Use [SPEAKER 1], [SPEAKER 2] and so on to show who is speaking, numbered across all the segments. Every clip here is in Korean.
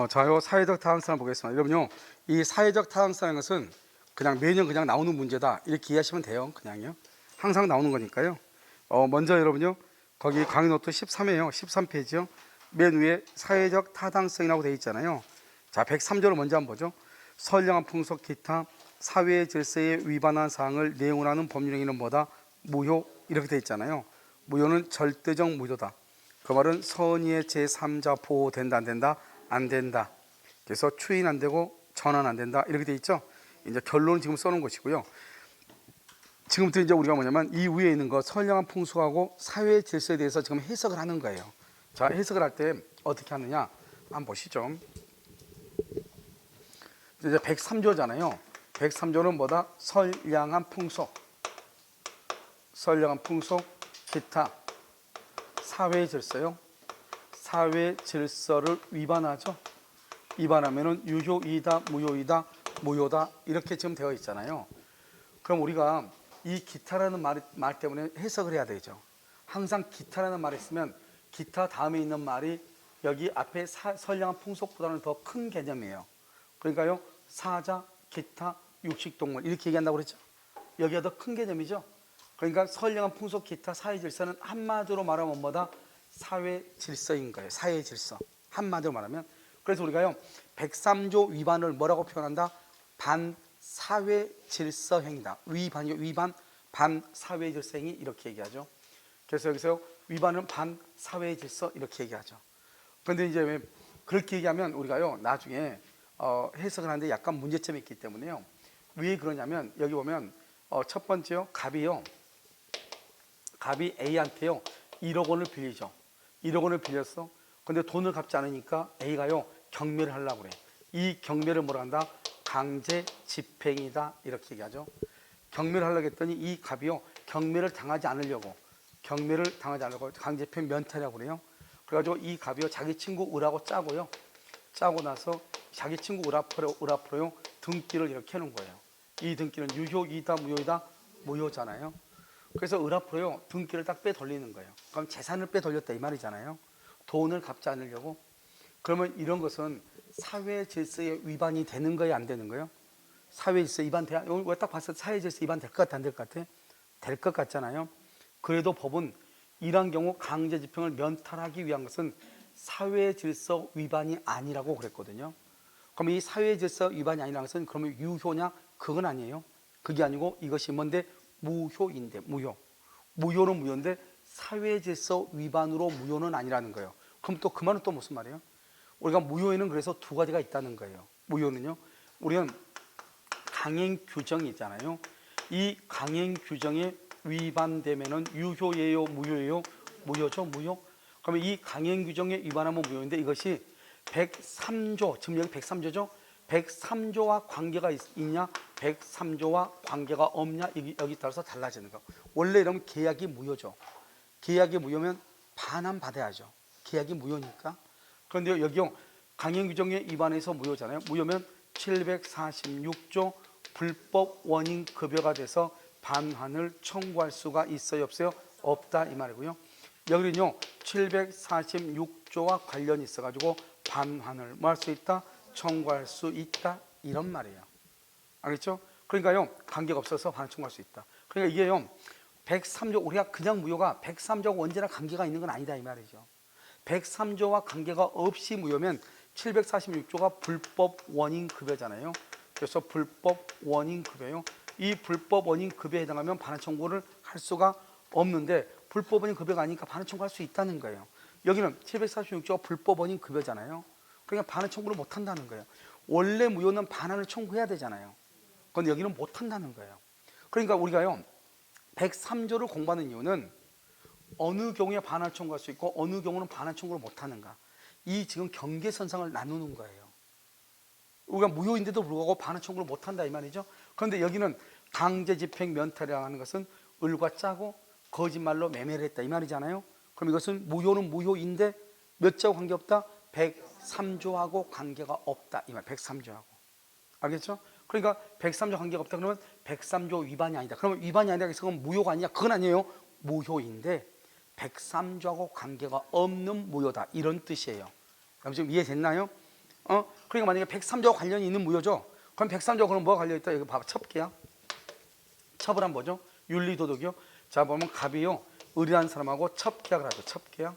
[SPEAKER 1] 자요 사회적 타당성을 보겠습니다. 여러분요, 이 사회적 타당성이라는 것은 그냥 매년 그냥 나오는 문제다 이렇게 이해하시면 돼요. 그냥요. 항상 나오는 거니까요. 먼저 여러분요, 거기 강의 노트 13회요, 13페이지요. 맨 위에 사회적 타당성이라고 되어 있잖아요. 자, 103조를 먼저 한번 보죠. 선량한 풍속 기타 사회 질서에 위반한 사항을 내용으로 하는 법률 행위는 뭐다? 무효. 이렇게 되어 있잖아요. 무효는 절대적 무효다. 그 말은 선의의 제3자 보호된다 안 된다? 안 된다. 그래서 추인 안 되고 전환 안 된다 이렇게 돼 있죠. 이제 결론은 지금 써놓은 것이고요. 지금부터 이제 우리가 뭐냐면 이 위에 있는 거 선량한 풍속하고 사회 질서에 대해서 지금 해석을 하는 거예요. 자, 해석을 할 때 어떻게 하느냐 한번 보시죠. 이제 103조잖아요. 103조는 뭐다? 선량한 풍속, 선량한 풍속, 기타 사회 질서요. 사회 질서를 위반하죠. 위반하면은 유효이다, 무효이다, 무효다 이렇게 지금 되어 있잖아요. 그럼 우리가 이 기타라는 말 때문에 해석을 해야 되죠. 항상 기타라는 말이 있으면 기타 다음에 있는 말이 여기 앞에 선량한 풍속보다는 더 큰 개념이에요. 그러니까요, 사자, 기타, 육식동물 이렇게 얘기한다고 그랬죠. 여기가 더 큰 개념이죠. 그러니까 선량한 풍속, 기타, 사회 질서는 한마디로 말하면 뭐다? 사회 질서인 거예요. 사회 질서. 한마디로 말하면. 그래서 우리가요, 103조 위반을 뭐라고 표현한다? 반사회 질서 행위다. 위반, 반사회 질서 행위 이렇게 얘기하죠. 그래서 여기서 위반은 반사회 질서 이렇게 얘기하죠. 그런데 이제 왜 그렇게 얘기하면 우리가요, 나중에 해석을 하는데 약간 문제점이 있기 때문에요. 왜 그러냐면 여기 보면 첫 번째요, 갑이 A한테요 1억 원을 빌리죠. 1억 원을 빌렸어. 근데 돈을 갚지 않으니까 A가요 경매를 하려고 그래. 이 경매를 뭐라 한다? 강제 집행이다 이렇게 얘기하죠. 경매를 하려고 했더니 이 갑이요 경매를 당하지 않으려고 강제 집행 면탈이라고 그래요. 그래가지고 이 갑이요 자기 친구 을하고 짜고요. 짜고 나서 자기 친구 을 앞으로요 등기를 이렇게 해놓은 거예요. 이 등기는 유효이다, 무효이다, 무효잖아요. 그래서 을 앞으로요 등기를 딱 빼돌리는 거예요. 그럼 재산을 빼돌렸다 이 말이잖아요. 돈을 갚지 않으려고. 그러면 이런 것은 사회 질서의 위반이 되는 거예요, 안 되는 거예요? 사회 질서 위반 돼? 이거 딱 봤을 때 사회 질서 위반 될 것 같아, 안 될 것 같아? 될 것 같잖아요. 그래도 법은 이러한 경우 강제 집행을 면탈하기 위한 것은 사회 질서 위반이 아니라고 그랬거든요. 그럼 이 사회 질서 위반이 아니라는 것은 그러면 유효냐? 그건 아니에요. 그게 아니고 이것이 뭔데? 무효인데, 무효. 무효는 무효인데 사회 질서 위반으로 무효는 아니라는 거예요. 그럼 또 그 말은 또 무슨 말이에요? 우리가 무효에는 그래서 두 가지가 있다는 거예요. 무효는요, 우리는 강행 규정이 있잖아요. 이 강행 규정에 위반되면은 유효예요, 무효예요? 무효죠, 무효. 그러면 이 강행 규정에 위반하면 무효인데 이것이 103조, 지금 여기 103조죠? 103조와 관계가 있냐? 103조와 관계가 없냐? 여기 따라서 달라지는 거. 원래 이러면 계약이 무효죠. 계약이 무효면 반환 받아야죠. 계약이 무효니까. 그런데 여기요, 강행 규정에 위반해서 무효잖아요. 무효면 746조 불법 원인 급여가 돼서 반환을 청구할 수가 있어요, 없어요? 없다 이 말이고요. 여기는요 746조와 관련이 있어가지고 반환을 뭐 할 수 있다? 청구할 수 있다 이런 말이에요. 알겠죠? 그러니까요 관계가 없어서 반환 청구할 수 있다. 그러니까 이게요 103조, 우리가 그냥 무효가 103조하고 언제나 관계가 있는 건 아니다 이 말이죠. 103조와 관계가 없이 무효면 746조가 불법 원인 급여잖아요. 그래서 불법 원인 급여요. 이 불법 원인 급여에 해당하면 반환 청구를 할 수가 없는데 불법 원인 급여가 아니니까 반환 청구할 수 있다는 거예요. 여기는 746조가 불법 원인 급여잖아요. 그러니까 반환 청구를 못 한다는 거예요. 원래 무효는 반환을 청구해야 되잖아요. 그런데 여기는 못 한다는 거예요. 그러니까 우리가요 103조를 공부하는 이유는 어느 경우에 반환 청구할 수 있고 어느 경우는 반환 청구를 못 하는가, 이 지금 경계선상을 나누는 거예요. 우리가 무효인데도 불구하고 반환 청구를 못 한다 이 말이죠. 그런데 여기는 강제 집행 면탈이라고 하는 것은 을과 짜고 거짓말로 매매를 했다 이 말이잖아요. 그럼 이것은 무효는 무효인데 몇 조하고 관계없다? 103조하고 관계가 없다 이 말. 103조하고. 알겠죠? 그러니까 103조 관계가 없다 그러면 103조 위반이 아니다. 그러면 위반이 아니라 그건 무효가 아니냐? 그건 아니에요. 무효인데 103조하고 관계가 없는 무효다 이런 뜻이에요. 그럼 지금 이해됐나요? 그러니까 만약에 103조와 관련이 있는 무효죠. 그럼 103조 그럼 뭐가 관련 있다? 이거 봐봐. 첩계야. 첩을 한 뭐죠? 윤리도덕이요. 자 보면 갑이요. 을이라는 사람하고 첩계약을 하죠. 첩계약.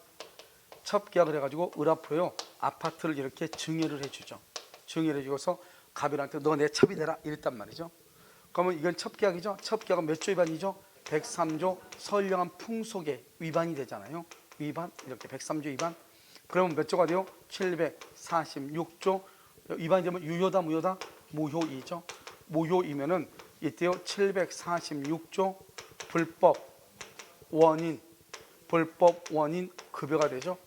[SPEAKER 1] 첩계약을 해가지고 을 앞으로요. 아파트를 이렇게 증여를 해주죠. 증여를 해주고서 갑이한테 너 내 첩이 되라 이랬단 말이죠. 그러면 이건 첩계약이죠. 첩계약은 몇 조 위반이죠? 103조 선량한 풍속의 위반이 되잖아요. 위반 이렇게 103조 위반. 그러면 몇 조가 돼요? 746조 위반이 되면 유효다 무효다? 무효이죠. 무효이면은 이때요 746조 불법 원인 급여가 되죠.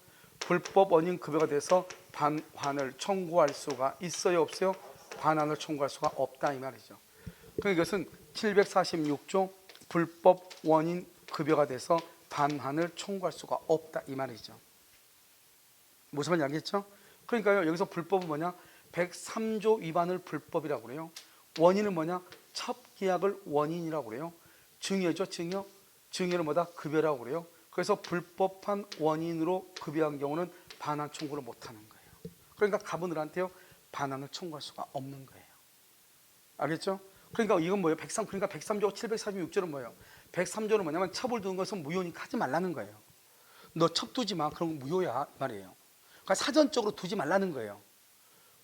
[SPEAKER 1] 불법 원인 급여가 돼서 반환을 청구할 수가 있어요 없어요? 반환을 청구할 수가 없다 이 말이죠. 그러니까 이것은 746조 불법 원인 급여가 돼서 반환을 청구할 수가 없다 이 말이죠. 무슨 말인지 알겠죠? 그러니까요 여기서 불법은 뭐냐? 103조 위반을 불법이라고 그래요. 원인은 뭐냐? 첩계약을 원인이라고 그래요. 증여죠 증여. 증여를 뭐다? 급여라고 그래요. 그래서 불법한 원인으로 급여한 경우는 반환 청구를 못하는 거예요. 그러니까 갑은들한테요 반환을 청구할 수가 없는 거예요. 알겠죠? 그러니까 이건 뭐예요? 103, 그러니까 103조 746조는 뭐예요? 103조는 뭐냐면 첩을 두는 것은 무효니까 하지 말라는 거예요. 너 첩 두지 마. 그럼 무효야 말이에요. 그러니까 사전적으로 두지 말라는 거예요.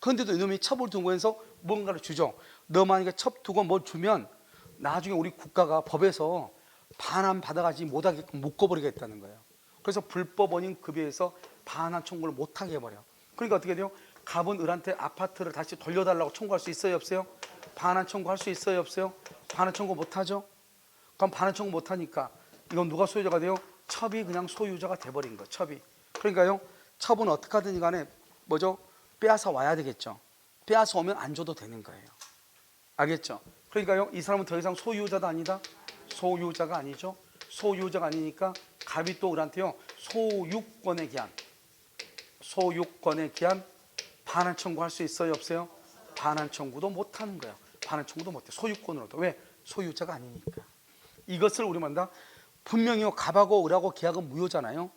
[SPEAKER 1] 그런데도 이놈이 첩을 두고 해서 뭔가를 주죠. 너 만약에 첩 두고 뭘 주면 나중에 우리 국가가 법에서 반환 받아가지 못하게끔 묶어버리겠다는 거예요. 그래서 불법 원인 급여에서 반환 청구를 못하게 해버려. 그러니까 어떻게 돼요? 갑은 을한테 아파트를 다시 돌려달라고 청구할 수 있어요 없어요? 반환 청구할 수 있어요 없어요? 반환 청구 못하죠? 그럼 반환 청구 못하니까 이건 누가 소유자가 돼요? 첩이 그냥 소유자가 돼버린 거예요. 첩이. 그러니까요 첩은 어떻게 하든지 간에 뭐죠? 빼앗아 와야 되겠죠. 빼앗아 오면 안 줘도 되는 거예요. 알겠죠? 그러니까요 이 사람은 더 이상 소유자도 아니다. 소유자가 아니죠. 소유자가 아니니까 갑이 또 을한테요 소유권에 기한 반환 청구할 수 있어요 없어요? 반환 청구도 못하는 거예요. 반환 청구도 못해. 소유권으로도. 왜? 소유자가 아니니까. 이것을 우리 만다 분명히 갑하고 을하고 계약은 무효잖아요.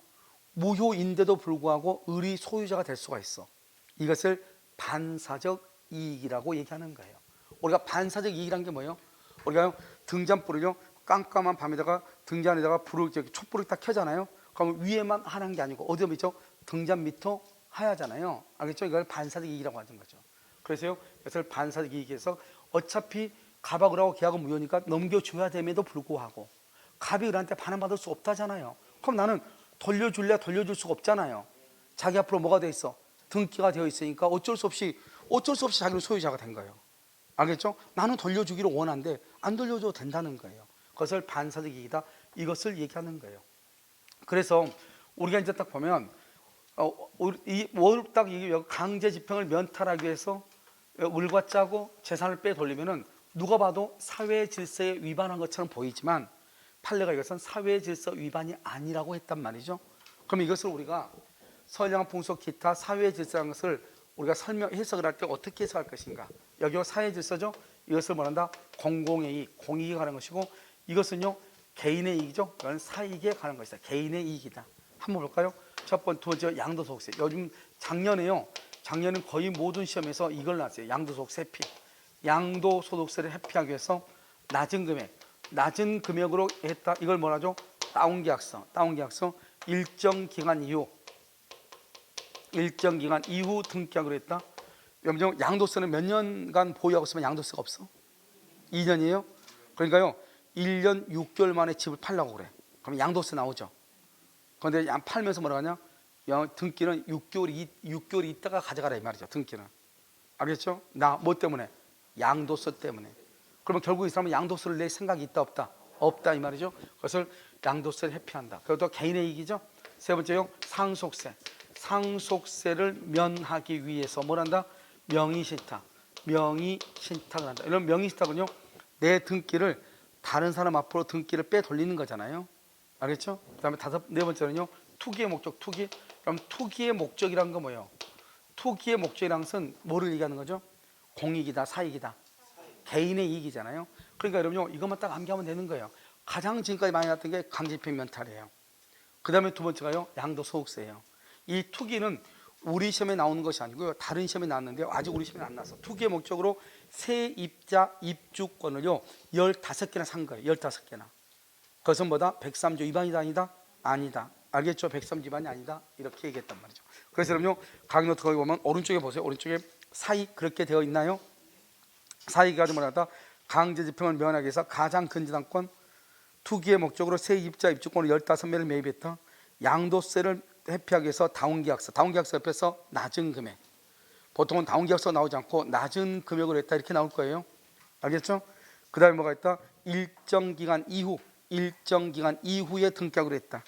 [SPEAKER 1] 무효인데도 불구하고 을이 소유자가 될 수가 있어. 이것을 반사적 이익이라고 얘기하는 거예요. 우리가 반사적 이익이란 게 뭐예요? 우리가 등잔불을요 깜깜한 밤에다가 등잔에다가 불을 촛불을 딱 켜잖아요. 그러면 위에만 하는 게 아니고 어디에 있죠? 등잔 밑도 하얗잖아요. 알겠죠? 이걸 반사적 이익이라고 하는 거죠. 그래서요 이것을 반사적 이익에서 어차피 갑하고 을하고 계약은 무효니까 넘겨줘야 됨에도 불구하고 갑이 을한테 반환받을 수 없다잖아요. 그럼 나는 돌려줄래? 돌려줄 수가 없잖아요. 자기 앞으로 뭐가 돼 있어? 등기가 되어 있으니까 어쩔 수 없이 자기는 소유자가 된 거예요. 알겠죠? 나는 돌려주기를 원하는데 안 돌려줘도 된다는 거예요. 그것을 반사적 이익이다. 이것을 얘기하는 거예요. 그래서 우리가 이제 딱 보면 딱 강제 집행을 면탈하기 위해서 을과 짜고 재산을 빼돌리면은 누가 봐도 사회 질서에 위반한 것처럼 보이지만 판례가 이것은 사회 질서 위반이 아니라고 했단 말이죠. 그럼 이것을 우리가 선량한 풍속 기타 사회 질서라는 것을 우리가 해석을 할 때 어떻게 해석할 것인가? 여기가 사회 질서죠. 이것을 말한다 공공의 이익, 공익에 관한 것이고 이것은요 개인의 이익이죠. 이건 사익에 관한 것이다. 개인의 이익이다. 한번 볼까요? 첫 번째, 두 번째 양도소득세. 요즘 작년에는 거의 모든 시험에서 이걸 나왔어요. 양도소득세 회피. 양도소득세를 회피하기 위해서 낮은 금액으로 했다. 이걸 뭐라죠? 다운계약서. 일정 기간 이후 등기하기로 했다. 양도세는 몇 년간 보유하고 있으면 양도세가 없어? 2년이에요? 그러니까요 1년 6개월 만에 집을 팔려고 그래. 그럼 양도세 나오죠. 그런데 팔면서 뭐라 하냐? 등기는 6개월 있다가 가져가라 이 말이죠. 등기는. 알겠죠? 뭐 때문에? 양도세 때문에. 그러면 결국 이 사람은 양도세를 낼 생각이 있다 없다? 없다 이 말이죠. 그것을 양도세를 회피한다. 그것도 개인의 이익이죠. 세 번째요 상속세를 면하기 위해서 뭘 한다? 명의신탁을 한다. 이런 명의신탁은요 내 등기를 다른 사람 앞으로 등기를 빼돌리는 거잖아요. 알겠죠? 그 다음에 네 번째는요 투기의 목적. 그럼 투기의 목적이란 건 뭐예요? 투기의 목적이란 것은 뭐를 얘기하는 거죠? 공익이다 사익이다. 개인의 이익이잖아요. 그러니까 여러분요 이것만 딱 암기하면 되는 거예요. 가장 지금까지 많이 나왔던 게 강제집행 면탈이에요. 그 다음에 두 번째가요 양도소득세예요. 이 투기는 우리 시험에 나오는 것이 아니고요. 다른 시험에 나왔는데요. 아직 우리 시험에 안 나왔어. 투기의 목적으로 세입자 입주권을요 15개나 산 거예요. 15개나. 그것은 뭐다? 103조 위반이다 아니다? 아니다. 알겠죠? 103조 위반이 아니다. 이렇게 얘기했단 말이죠. 그래서 여러분요 강의노트 거기 보면 오른쪽에 보세요. 오른쪽에 사익 그렇게 되어 있나요? 사익이 가지고 뭐라다? 강제집행을 면하기 위해서 가장 근저당권, 투기의 목적으로 세입자 입주권을 15매를 매입했다. 양도세를 회피하기 위해서 다운계약서, 다운계약서 옆에서 낮은 금액, 보통은 다운계약서 나오지 않고 낮은 금액으로 했다 이렇게 나올 거예요. 알겠죠? 그 다음에 뭐가 있다? 일정 기간 이후에 등격을 했다.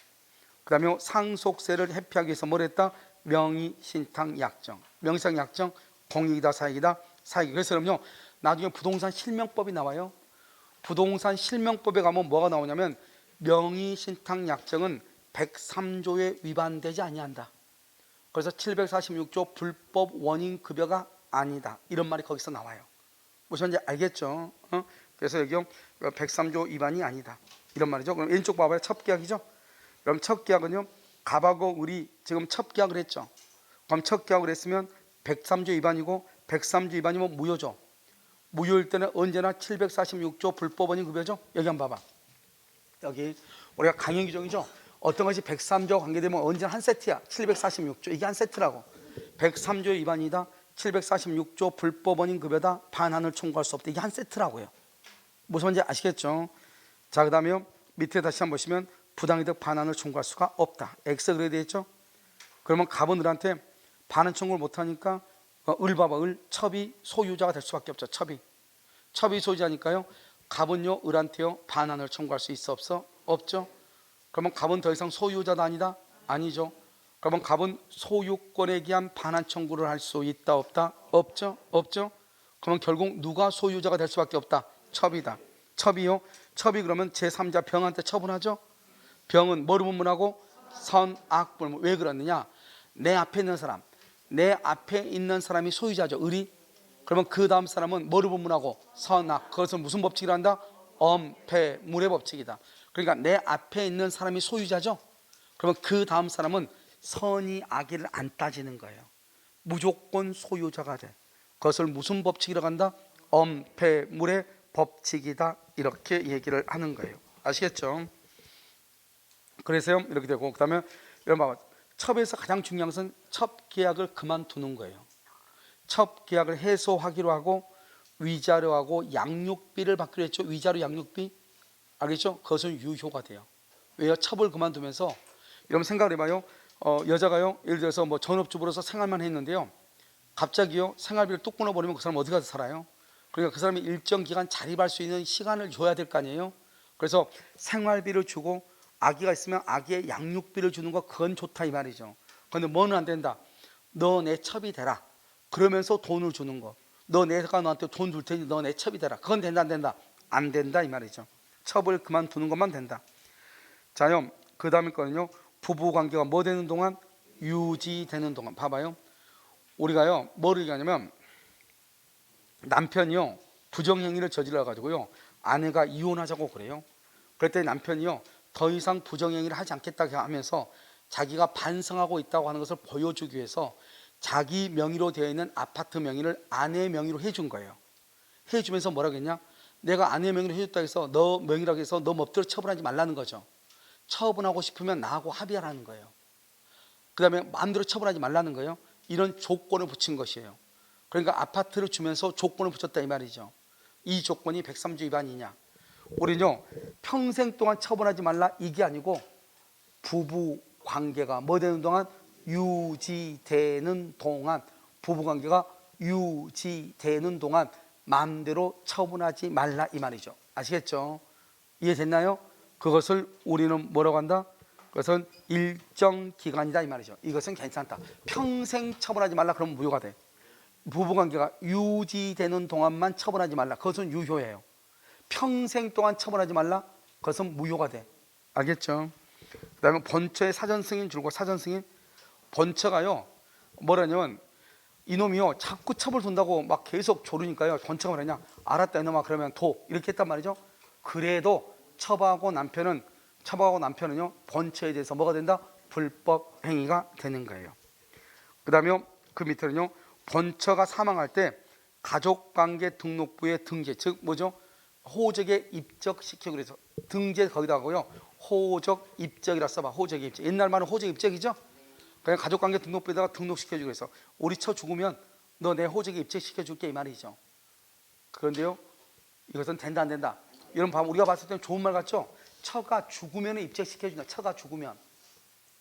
[SPEAKER 1] 그 다음에 상속세를 회피하기 위해서 뭘 했다? 명의신탁약정, 명의신탁약정 공익이다 사익이다? 사익이. 그래서 그럼요 나중에 부동산 실명법이 나와요. 부동산 실명법에 가면 뭐가 나오냐면 명의신탁약정은 103조에 위반되지 아니한다. 그래서 746조 불법 원인급여가 아니다. 이런 말이 거기서 나와요. 무슨 말인지 알겠죠? 그래서 여기 103조 위반이 아니다. 이런 말이죠. 그럼 왼쪽 봐봐요. 첫 계약이죠. 그럼 첫 계약은요. 갑하고 을이 지금 첫 계약을 했죠. 그럼 첫 계약을 했으면 103조 위반이고 103조 위반이면 무효죠. 무효일 때는 언제나 746조 불법 원인급여죠. 여기 한번 봐봐. 여기 우리가 강행 규정이죠. 어떤 것이 103조 관계되면 언제나 한 세트야. 746조 이게 한 세트라고. 103조 위반이다. 746조 불법 원인 급여다. 반환을 청구할 수 없다. 이게 한 세트라고요. 무슨 말인지 아시겠죠? 자, 그 다음에 밑에 다시 한번 보시면 부당이득 반환을 청구할 수가 없다. X 그래야 되겠죠? 그러면 갑은 을한테 반환 청구를 못하니까 을 봐봐. 을 첩이 소유자가 될 수밖에 없죠. 첩이 소유자니까요. 갑은요 을한테요 반환을 청구할 수 있어 없어? 없죠. 그러면 갑은 더 이상 소유자도 아니다? 아니죠. 그러면 갑은 소유권에 기한 반환 청구를 할 수 있다 없다? 없죠. 없죠. 그러면 결국 누가 소유자가 될 수밖에 없다? 첩이다. 첩이요. 첩이 그러면 제3자 병한테 처분하죠. 병은 뭐로 분문하고? 선악불문. 왜 그러느냐? 내 앞에 있는 사람이 소유자죠. 을이. 그러면 그 다음 사람은 뭐로 분문하고? 선악. 그것은 무슨 법칙이라 한다? 엄폐물의 법칙이다. 그러니까 내 앞에 있는 사람이 소유자죠. 그러면 그 다음 사람은 선이 악의를 안 따지는 거예요. 무조건 소유자가 돼. 그것을 무슨 법칙이라고 한다? 엄폐물의 법칙이다. 이렇게 얘기를 하는 거예요. 아시겠죠? 그래서요 이렇게 되고, 그 다음에 여러분 봐봐. 첩에서 가장 중요한 것은 첩 계약을 그만두는 거예요. 첩 계약을 해소하기로 하고 위자료 하고 양육비를 받기로 했죠. 위자료 양육비 알겠죠? 그것은 유효가 돼요. 왜요? 첩을 그만두면서 여러분 생각을 해봐요. 여자가요 예를 들어서 뭐 전업주부로서 생활만 했는데요, 갑자기요 생활비를 뚝 끊어버리면 그 사람 어디 가서 살아요? 그러니까 그 사람이 일정 기간 자립할 수 있는 시간을 줘야 될 거 아니에요. 그래서 생활비를 주고 아기가 있으면 아기의 양육비를 주는 거 그건 좋다 이 말이죠. 그런데 뭐는 안 된다? 너 내 첩이 되라. 그러면서 돈을 주는 거. 내가 너한테 돈 줄 테니 너 내 첩이 되라. 그건 된다 안 된다? 안 된다 이 말이죠. 첩을 그만두는 것만 된다. 자요 그 다음에 거는요 부부관계가 뭐 되는 동안? 유지되는 동안. 봐봐요. 우리가요 뭐를 얘기하냐면 남편이요 부정행위를 저질러 가지고요 아내가 이혼하자고 그래요. 그랬더니 남편이요 더 이상 부정행위를 하지 않겠다고 하면서 자기가 반성하고 있다고 하는 것을 보여주기 위해서 자기 명의로 되어 있는 아파트 명의를 아내 명의로 해준 거예요. 해주면서 뭐라고 했냐? 내가 아내 명의로 해줬다고 해서 너 명의라고 해서 너 멋대로 처분하지 말라는 거죠. 처분하고 싶으면 나하고 합의하라는 거예요. 그 다음에 마음대로 처분하지 말라는 거예요. 이런 조건을 붙인 것이에요. 그러니까 아파트를 주면서 조건을 붙였다 이 말이죠. 이 조건이 103조 위반이냐? 우리는요 평생 동안 처분하지 말라 이게 아니고 부부 관계가 뭐 되는 동안? 유지되는 동안. 부부관계가 유지되는 동안 마음대로 처분하지 말라 이 말이죠. 아시겠죠? 이해됐나요? 그것을 우리는 뭐라고 한다? 그것은 일정 기간이다 이 말이죠. 이것은 괜찮다. 평생 처분하지 말라 그러면 무효가 돼. 부부관계가 유지되는 동안만 처분하지 말라 그것은 유효해요. 평생 동안 처분하지 말라 그것은 무효가 돼. 알겠죠? 그 다음에 본처의 사전승인 줄고. 사전승인 본처가요 뭐라냐면 이놈이요 자꾸 첩을 둔다고 막 계속 조르니까요 본처가 뭐라냐? 알았다 이놈아 그러면 도 이렇게 했단 말이죠. 그래도 첩하고 남편은요 본처에 대해서 뭐가 된다? 불법 행위가 되는 거예요. 그 다음에 그 밑에는요, 본처가 사망할 때 가족관계 등록부에 등재, 즉 뭐죠? 호적에 입적시키고, 그래서 등재 거기다 하고요, 호적 입적이라 써봐. 호적 입적. 옛날 말은 호적 입적이죠. 그냥 가족관계 등록부에다가 등록시켜주고, 그래서 우리 처 죽으면 너 내 호적에 입적시켜줄게 이 말이죠. 그런데요, 이것은 된다 안 된다? 여러분 봐봐, 우리가 봤을 때는 좋은 말 같죠? 처가 죽으면 입적시켜준다. 처가 죽으면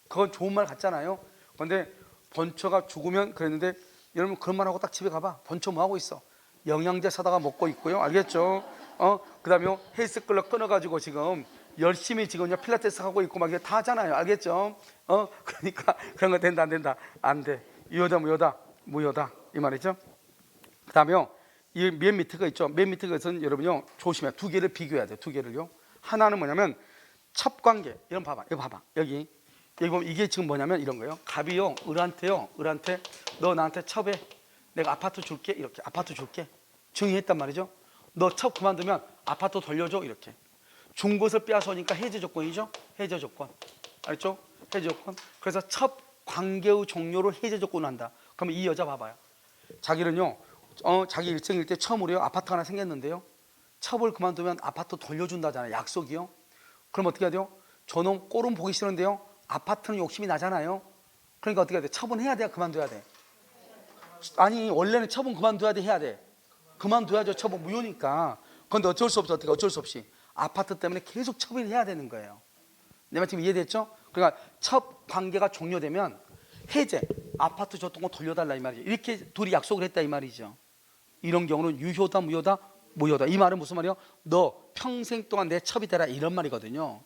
[SPEAKER 1] 그건 좋은 말 같잖아요. 그런데 본처가 죽으면 그랬는데, 여러분 그런 말 하고 딱 집에 가봐. 본처 뭐 하고 있어? 영양제 사다가 먹고 있고요. 알겠죠? 그 다음에 헬스클럽 끊어가지고 지금 열심히 지금 필라테스 하고 있고 막 이게 다 하잖아요. 알겠죠? 그러니까 그런 거 된다 안 된다? 안 돼. 유효다 무효다? 무효다 이 말이죠. 그 다음에요, 이 맨 밑에 거 있죠? 맨 밑에 것은 여러분요, 조심해. 두 개를 비교해야 돼요. 두 개를요. 하나는 뭐냐면 첩관계. 이런 봐봐. 이거 봐봐. 여기 보면 이게 지금 뭐냐면 이런 거예요. 갑이요, 을한테 너 나한테 첩해. 내가 아파트 줄게. 이렇게 아파트 줄게. 증의했단 말이죠. 너 첩 그만두면 아파트 돌려줘. 이렇게 준 것을 빼앗으니까 해제 조건이죠. 해제 조건. 알죠? 해제 조건. 그래서 첩 관계의 종료를 해제 조건으로 한다. 그러면 이 여자 봐봐요. 자기는요, 자기 일생일 때 처음으로요 아파트가 하나 생겼는데요, 첩을 그만두면 아파트 돌려준다잖아요. 약속이요. 그럼 어떻게 해야 돼요? 저놈 꼴은 보기 싫은데요, 아파트는 욕심이 나잖아요. 그러니까 어떻게 해야 돼? 첩은 해야 돼, 그만둬야 돼? 아니, 원래는 첩은 그만둬야 돼, 해야 돼? 그만둬야죠. 첩은 무효니까. 그런데 어쩔 수 없어. 어떻게 어쩔 수 없이 아파트 때문에 계속 첩을 해야 되는 거예요. 내 말 지금 이해됐죠? 그러니까 첩 관계가 종료되면 해제, 아파트 줬던 거 돌려달라 이 말이죠. 이렇게 둘이 약속을 했다 이 말이죠. 이런 경우는 유효다 무효다? 무효다. 이 말은 무슨 말이에요? 너 평생 동안 내 첩이 되라 이런 말이거든요.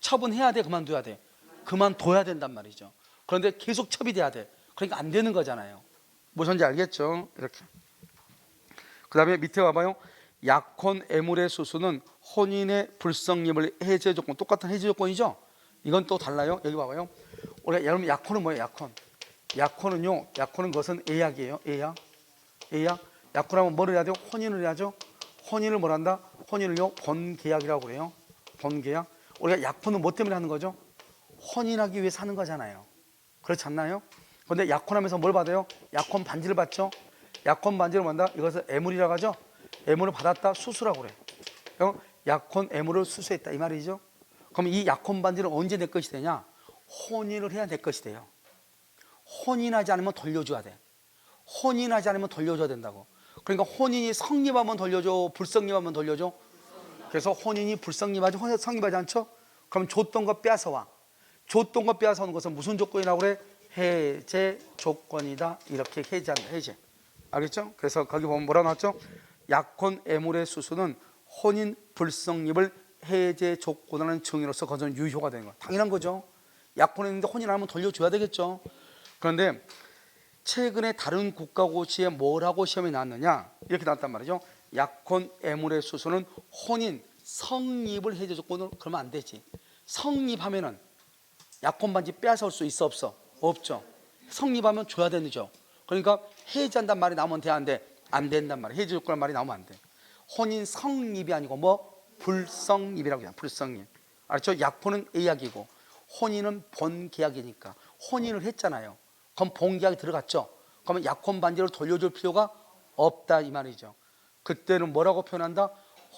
[SPEAKER 1] 첩은 해야 돼, 그만둬야 돼? 그만둬야 된단 말이죠. 그런데 계속 첩이 돼야 돼. 그러니까 안 되는 거잖아요. 무슨지 알겠죠? 이렇게. 그 다음에 밑에 와봐요. 약혼 애물의 수수는 혼인의 불성립을 해제 조건, 똑같은 해제 조건이죠. 이건 또 달라요. 여기 봐봐요. 우리가 여러분 약혼은 뭐예요? 약혼은요, 약혼은 그것은 예약이에요. 예약. 약혼하면 뭐를 해야 돼요? 혼인을 해야죠. 혼인을 뭘 한다? 혼인을요, 본계약이라고 그래요. 본계약. 우리가 약혼은 뭐 때문에 하는 거죠? 혼인하기 위해서 하는 거잖아요. 그렇지 않나요? 그런데 약혼하면서 뭘 받아요? 약혼 반지를 받죠. 약혼 반지를 받는다. 이것을 애물이라고 하죠. 애물을 받았다, 수수라고 그래. 약혼 애물을 수수했다 이 말이죠. 그럼 이 약혼 반지는 언제 내 것이 되냐? 혼인을 해야 내 것이 돼요. 혼인하지 않으면 돌려줘야 돼. 혼인하지 않으면 돌려줘야 된다고. 그러니까 혼인이 성립하면 돌려줘, 불성립하면 돌려줘. 그래서 혼인이 불성립하지, 성립하지 않죠? 그럼 줬던 거 빼앗아 와. 줬던 거 빼앗아 오는 것은 무슨 조건이라고 그래? 해제 조건이다. 이렇게 해제한다. 해제. 알겠죠? 그래서 거기 보면 뭐라 나왔죠? 약혼 애물의 수수는 혼인 불성립을 해제 조건하는 증인으로서 그것은 유효가 되는 거야. 당연한 거죠. 약혼했는데 혼인하면 돌려줘야 되겠죠. 그런데 최근에 다른 국가고시에 뭐라고 시험이 나왔느냐? 이렇게 나왔단 말이죠. 약혼 애물의 수수는 혼인 성립을 해제 조건으로. 그러면 안 되지. 성립하면은 약혼 반지 빼앗을 수 있어 없어? 없죠. 성립하면 줘야 되죠. 그러니까 해제한단 말이 나오면 돼, 안 돼? 안 된단 말이야. 해제 조건 말이 나오면 안 돼. 혼인 성립이 아니고 뭐 불성립이라고 해요. 불성립. 알죠? 약혼은 예약이고 혼인은 본계약이니까 혼인을 했잖아요. 그럼 본계약이 들어갔죠. 그러면 약혼 반지를 돌려줄 필요가 없다 이 말이죠. 그때는 뭐라고 표현한다?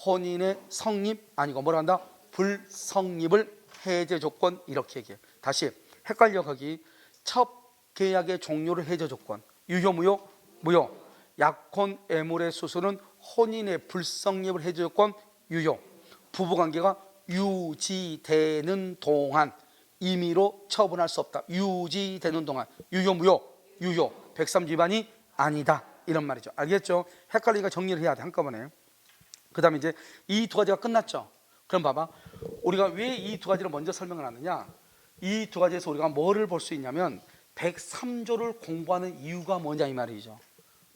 [SPEAKER 1] 혼인의 성립 아니고 뭐라 한다? 불성립을 해제 조건 이렇게 얘기해요. 다시 헷갈려. 거기 첫 계약의 종료를 해제 조건. 유효 무효? 무효. 약혼 애물의 수수는 혼인의 불성립을 해제 조건 유효. 부부관계가 유지되는 동안 임의로 처분할 수 없다. 유지되는 동안. 유효 무효? 유효. 103조 위반이 아니다 이런 말이죠. 알겠죠? 헷갈리니까 정리를 해야 돼 한꺼번에. 그 다음에 이제 이 두 가지가 끝났죠. 그럼 봐봐, 우리가 왜 이 두 가지를 먼저 설명을 하느냐. 이 두 가지에서 우리가 뭐를 볼 수 있냐면 103조를 공부하는 이유가 뭐냐 이 말이죠.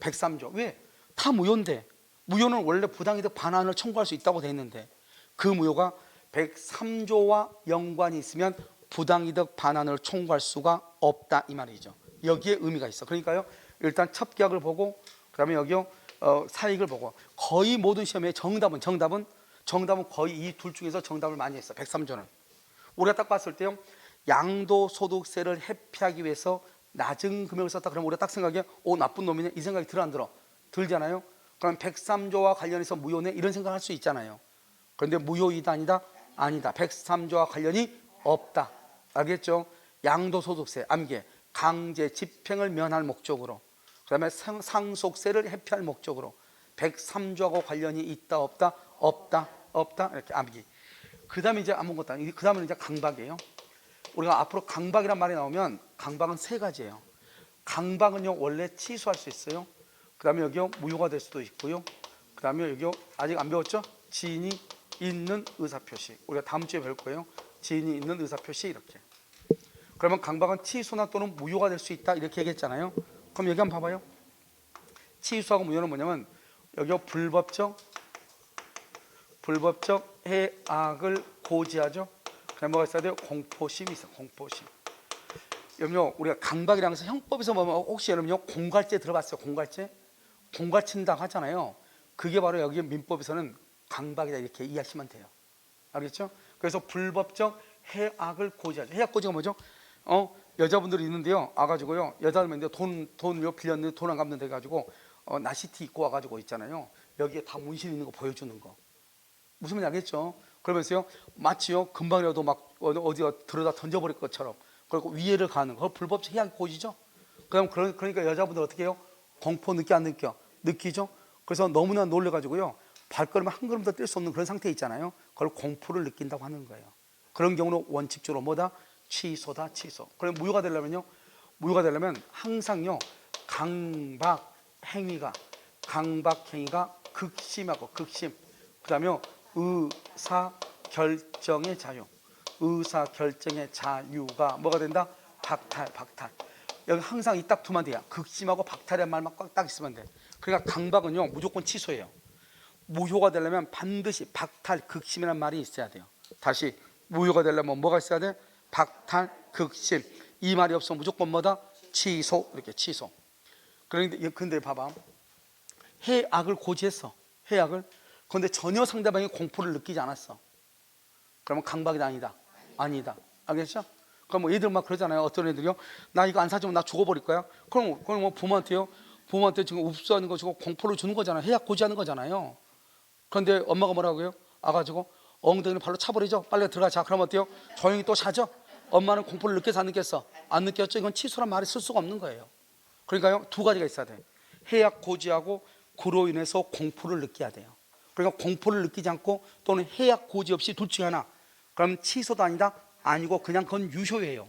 [SPEAKER 1] 103조. 왜? 다 무효인데. 무효는 원래 부당이득 반환을 청구할 수 있다고 돼 있는데 그 무효가 103조와 연관이 있으면 부당이득 반환을 청구할 수가 없다 이 말이죠. 여기에 의미가 있어. 그러니까요, 일단 첫 계약을 보고 그 다음에 여기요 사익을 보고. 거의 모든 시험에 정답은 거의 이 둘 중에서 정답을 많이 했어. 103조는 우리가 딱 봤을 때요, 양도소득세를 회피하기 위해서 낮은 금액을 썼다 그러면 우리가 딱 생각해 나쁜 놈이네 이 생각이 들어 안 들어? 들잖아요. 그럼 103조와 관련해서 무효네 이런 생각을 할 수 있잖아요. 그런데 무효이다 아니다? 아니다. 103조와 관련이 없다. 알겠죠? 양도소득세, 암기, 강제 집행을 면할 목적으로, 그 다음에 상속세를 회피할 목적으로 103조하고 관련이 있다 없다? 없다. 없다. 이렇게 암기. 그 다음에 이제 아무것도 아니고 그 다음은 이제 강박이에요. 우리가 앞으로 강박이란 말이 나오면 강박은 세 가지예요. 강박은요 원래 취소할 수 있어요. 그 다음에 여기요 무효가 될 수도 있고요. 그 다음에 여기요 아직 안 배웠죠? 지인이 있는 의사표시. 우리가 다음 주에 배울 거예요. 지인이 있는 의사표시 이렇게. 그러면 강박은 취소나 또는 무효가 될 수 있다 이렇게 얘기했잖아요. 그럼 여기 한번 봐봐요. 취소하고 무효는 뭐냐면 여기요 불법적 해악을 고지하죠. 그다음에 뭐가 있어야 돼요? 공포심이 있어. 공포심. 여러분요 우리가 강박이라는 것은 형법에서 보면 혹시 여러분요 공갈죄 들어봤어요? 공갈친다고 하잖아요. 그게 바로 여기 민법에서는 강박이다 이렇게 이해하시면 돼요. 알겠죠? 그래서 불법적 해악을 고지하죠. 해악 고지가 뭐죠? 여자분들이 있는데요. 와가지고요 여자들인데 돈을 빌렸는데 돈 안 갚는 데 가지고 나시티 입고 와가지고 있잖아요. 여기에 다 문신 있는 거 보여주는 거. 무슨 말인지 알겠죠? 그러면서요 마치요 금방이라도 막 어디가 들어다 던져버릴 것처럼 그리고 위해를 가는 거 불법적 해악 고지죠. 그러니까 여자분들 어떻게 해요? 공포 느끼 안 느껴? 느끼죠? 그래서 너무나 놀래가지고요 발걸음을 한 걸음 더 뗄 수 없는 그런 상태 있잖아요. 그걸 공포를 느낀다고 하는 거예요. 그런 경우는 원칙적으로 뭐다? 취소다. 취소. 그럼 무효가 되려면 항상요 강박 행위가 극심하고 극심. 그다음에 의사결정의 자유가 뭐가 된다? 박탈. 여기 항상 이 딱 두면 돼요. 극심하고 박탈이라는 말만 딱 있으면 돼. 그러니까 강박은요 무조건 취소예요. 무효가 되려면 반드시 박탈, 극심이라는 말이 있어야 돼요. 다시 무효가 되려면 뭐가 있어야 돼? 박탈, 극심. 이 말이 없으면 무조건 뭐다? 취소. 이렇게 취소. 근데 봐봐. 해악을 고지했어. 해악을. 그런데 전혀 상대방이 공포를 느끼지 않았어. 그러면 강박이다 아니다? 아니다. 알겠죠? 그럼 뭐 애들 막 그러잖아요. 어떤 애들이요? 나 이거 안 사주면 나 죽어버릴 거야. 그럼 뭐 부모한테 지금 읍수하는 것이고 공포를 주는 거잖아요. 해악 고지하는 거잖아요. 그런데 엄마가 뭐라고요? 와가지고 엉덩이를 발로 차버리죠. 빨리 들어가자. 그럼 어때요? 조용히 또 자죠. 엄마는 공포를 느껴서 안 느꼈어? 안 느꼈죠? 이건 취소란 말이 쓸 수가 없는 거예요. 그러니까요 두 가지가 있어야 돼. 해악 고지하고 그로 인해서 공포를 느껴야 돼요. 그러니까 공포를 느끼지 않고 또는 해악 고지 없이 둘 중에 하나. 그럼 취소도 아니다? 아니고 그냥 그건 유효예요.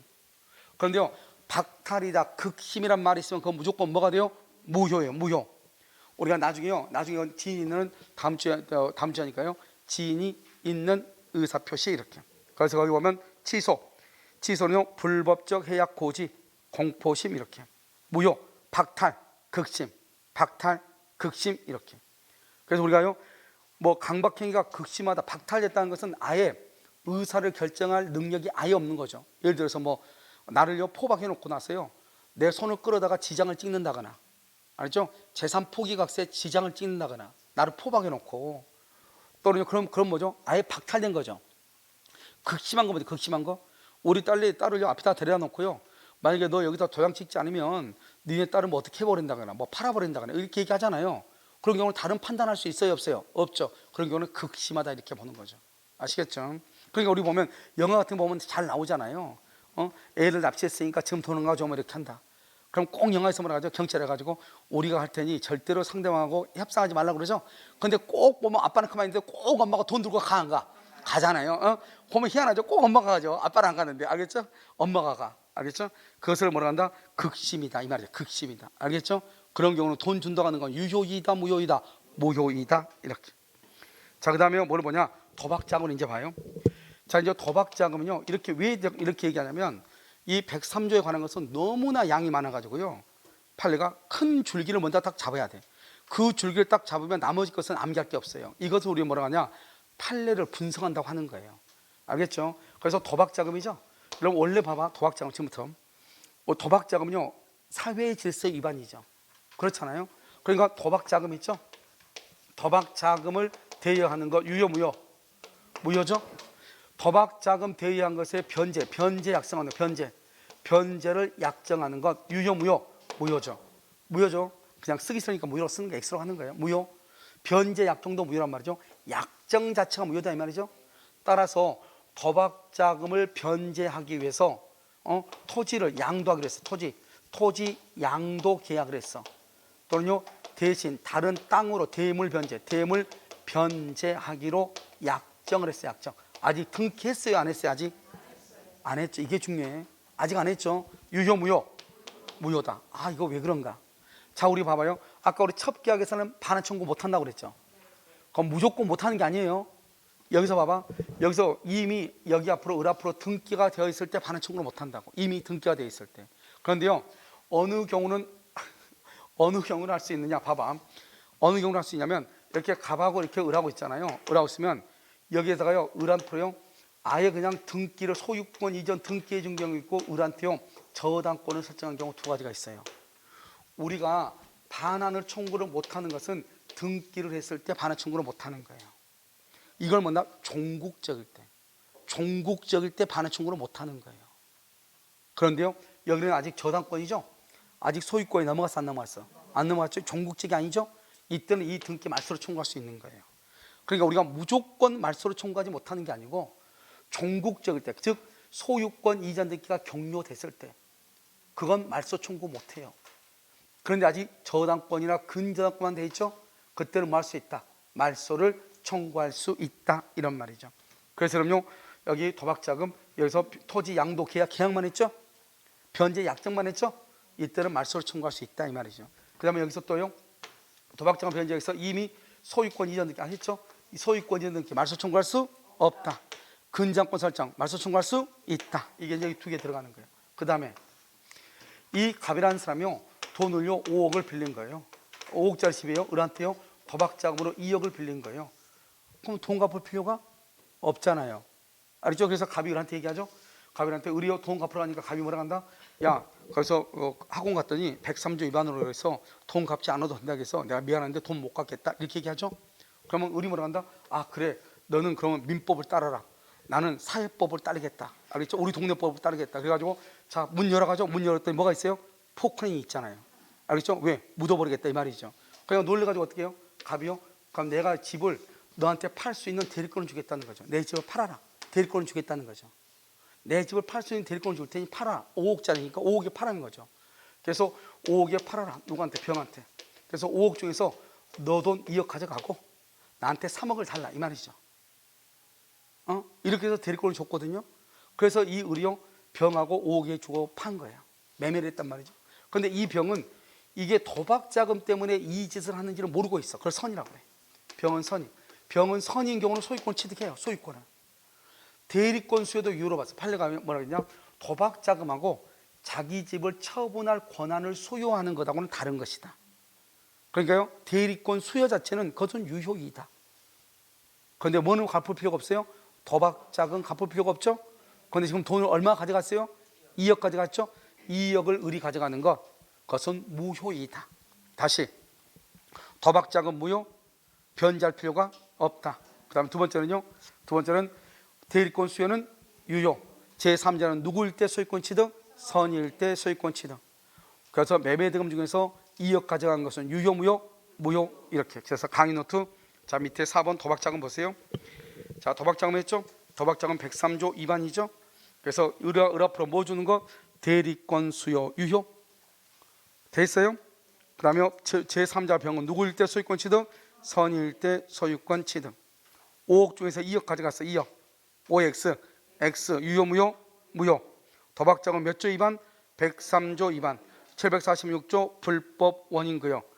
[SPEAKER 1] 그런데요 박탈이다 극심이란 말이 있으면 그건 무조건 뭐가 돼요? 무효예요. 무효. 우리가 나중에 지인은 다음 주에 하니까요 지인이 있는 의사표시 이렇게. 그래서 거기 보면 취소는요 불법적 해악 고지 공포심 이렇게. 무효 박탈 극심 이렇게. 그래서 우리가요 뭐 강박행위가 극심하다 박탈됐다는 것은 아예 의사를 결정할 능력이 아예 없는 거죠. 예를 들어서 뭐 나를요 포박해 놓고 나서요 내 손을 끌어다가 지장을 찍는다거나, 알죠? 재산 포기각서에 지장을 찍는다거나 나를 포박해 놓고, 또는 그럼 뭐죠? 아예 박탈된 거죠. 극심한 거 뭐죠? 극심한 거. 우리 딸을요 앞에다 데려다 놓고요 만약에 너 여기다 도장 찍지 않으면 니네 딸을 뭐 어떻게 해버린다거나 뭐 팔아버린다거나 이렇게 얘기하잖아요. 그런 경우는 다른 판단할 수 있어요 없어요? 없죠. 그런 경우는 극심하다 이렇게 보는 거죠. 아시겠죠? 그러니까 우리 보면 영화 같은 거 보면 잘 나오잖아요. 애를 납치했으니까 지금 도는 가죠 뭐 이렇게 한다. 그럼 꼭 영화에서 뭐라 하죠? 경찰에 가지고 우리가 할 테니 절대로 상대방하고 협상하지 말라고 그러죠. 근데 꼭 보면 아빠는 그만 있는데 꼭 엄마가 돈 들고 가 안 가? 가잖아요. 보면 희한하죠. 꼭 엄마가 가죠. 아빠는 안 가는데. 알겠죠? 엄마가 가. 알겠죠? 그것을 뭐라 한다? 극심이다 이 말이죠. 극심이다. 알겠죠? 그런 경우는 돈 준다고 하는 건 유효이다 무효이다? 무효이다 이렇게. 자, 그 다음에 뭐를 보냐? 도박자금을 이제 봐요. 자, 이제 도박자금은요 이렇게 왜 이렇게 얘기하냐면 이 103조에 관한 것은 너무나 양이 많아가지고요 판례가 큰 줄기를 먼저 딱 잡아야 돼. 그 줄기를 딱 잡으면 나머지 것은 암기할 게 없어요. 이것을 우리가 뭐라고 하냐? 판례를 분석한다고 하는 거예요. 알겠죠? 그래서 도박자금이죠. 그럼 원래 봐봐. 도박자금 지금부터 도박자금은요 사회의 질서 위반이죠. 그렇잖아요. 그러니까 도박자금 있죠. 도박자금을 대여하는 것 유효 무효? 무효죠. 도박자금 대여한 것에 변제 약성하는 변제 변제를 약정하는 것 유효 무효? 무효죠. 무효죠. 그냥 쓰기 싫으니까 무효로 쓰는 게 X로 하는 거예요. 무효. 변제 약정도 무효란 말이죠. 약정 자체가 무효다 이 말이죠. 따라서 도박자금을 변제하기 위해서 토지를 양도하기로 했어. 토지 양도 계약을 했어. 또는요 대신 다른 땅으로 대물 변제하기로 약정을 했어요. 약정. 아직 등기했어요? 안 했어요? 아직 안 했죠. 이게 중요해. 아직 안 했죠. 유효 무효? 무효다. 아 이거 왜 그런가? 자 우리 봐봐요. 아까 우리 첫 계약에서는 반환 청구 못 한다고 그랬죠. 그럼 무조건 못 하는 게 아니에요. 여기서 봐봐. 여기서 이미 여기 앞으로 을 앞으로 등기가 되어 있을 때 반환 청구를 못 한다고. 이미 등기가 되어 있을 때. 그런데요. 어느 경우는 할 수 있느냐? 봐봐. 어느 경우는 할 수 있냐면 이렇게 갑하고 이렇게 을하고 있잖아요. 을하고 있으면 여기에다가요. 을한테요. 아예 그냥 등기를 소유권 이전 등기해 준 경우 있고 을한테요. 저당권을 설정한 경우 두 가지가 있어요. 우리가 반환을 청구를 못하는 것은 등기를 했을 때 반환 청구를 못하는 거예요. 이걸 뭐냐? 종국적일 때 반환 청구를 못하는 거예요. 그런데요 여기는 아직 저당권이죠. 아직 소유권이 넘어갔어 안 넘어갔어? 안 넘어갔죠. 종국적이 아니죠. 이때는 이 등기 말소로 청구할 수 있는 거예요. 그러니까 우리가 무조건 말소로 청구하지 못하는 게 아니고 종국적일 때, 즉 소유권 이전 등기가 종료됐을 때 그건 말소 청구 못해요. 그런데 아직 저당권이나 근저당권만 돼 있죠. 그때는 뭐 할 수 있다? 말소를 청구할 수 있다 이런 말이죠. 그래서 그럼요 여기 도박자금 여기서 토지 양도 계약만 했죠. 변제 약정만 했죠. 이때는 말소를 청구할 수 있다 이 말이죠. 그 다음에 여기서 또요 도박자금 변제에서 이미 소유권 이전 등기 안 했죠. 이 소유권 이전 등기 말소 청구할 수 없다. 근저당권 설정 말소 청구할 수 있다. 이게 여기 두 개 들어가는 거예요. 그 다음에 이 갑이라는 사람이요 돈을요 5억을 빌린 거예요. 5억짜리 집이에요. 을한테요 도박자금으로 2억을 빌린 거예요. 그럼 돈 갚을 필요가 없잖아요. 알죠? 그래서 갑이 을한테 얘기하죠. 갑이한테 을이요 돈 갚으러 가니까 갑이 뭐라 한다. 야 거기서 학원 갔더니 103조 위반으로 해서 돈 갚지 않아도 된다고 해서 내가 미안한데 돈 못 갚겠다 이렇게 얘기하죠. 그러면 을이 뭐라 한다. 아 그래 너는 그러면 민법을 따라라. 나는 사회법을 따르겠다. 알겠죠? 우리 동네법을 따르겠다. 그래가지고 자 문 열어가지고 문 열었더니 뭐가 있어요? 포크닝이 있잖아요. 알겠죠? 왜? 묻어버리겠다 이 말이죠. 그냥 놀래가지고 어떻게 해요? 갑이요? 그럼 내가 집을 너한테 팔 수 있는 대리권을 주겠다는 거죠. 내 집을 팔아라. 대리권을 주겠다는 거죠. 내 집을 팔 수 있는 대리권을 줄 테니 팔아라. 5억짜리니까 5억에 팔라는 거죠. 그래서 5억에 팔아라. 누구한테? 병한테. 그래서 5억 중에서 너 돈 2억 가져가고 나한테 3억을 달라 이 말이죠. 이렇게 해서 대리권을 줬거든요. 그래서 이 을이요 병하고 5억에 주고 판 거예요. 매매를 했단 말이죠. 그런데 이 병은 이게 도박자금 때문에 이 짓을 하는지를 모르고 있어. 그걸 선이라고 해. 병은 선인 경우는 소유권 취득해요. 소유권을. 대리권 수요도 유효로 봤어. 판례가 뭐라 그러냐? 도박자금하고 자기 집을 처분할 권한을 소유하는 것하고는 다른 것이다. 그러니까요 대리권 수요 자체는 그것은 유효이다. 그런데 뭐는 갚을 필요가 없어요? 도박자금 갚을 필요가 없죠? 그런데 지금 돈을 얼마 가져갔어요? 2억 가져갔죠? 2억을 을이 가져가는 것 그것은 무효이다. 다시 도박자금 무효, 변제할 필요가 없다. 그 다음에 두 번째는요. 두 번째는 대리권 수요는 유효. 제3자는 누구일 때 소유권 취득? 선의일 때 소유권 취득. 그래서 매매대금 중에서 2억 가져간 것은 유효, 무효? 무효. 이렇게. 그래서 강의 노트. 자 밑에 4번 도박자금 보세요. 자 도박자금 했죠? 도박자금 103조 위반이죠? 그래서 을 앞으로 뭐 주는 거? 대리권 수요 유효. 됐어요? 그 다음에 제3자 병은 누구일 때 소유권 취득? 선의일 때 소유권 취득. 5억 중에서 2억 가져갔어. 2억. OX, X, 유효, 무효? 무효. 도박자금 몇 조 위반? 103조 위반. 746조 불법 원인구역.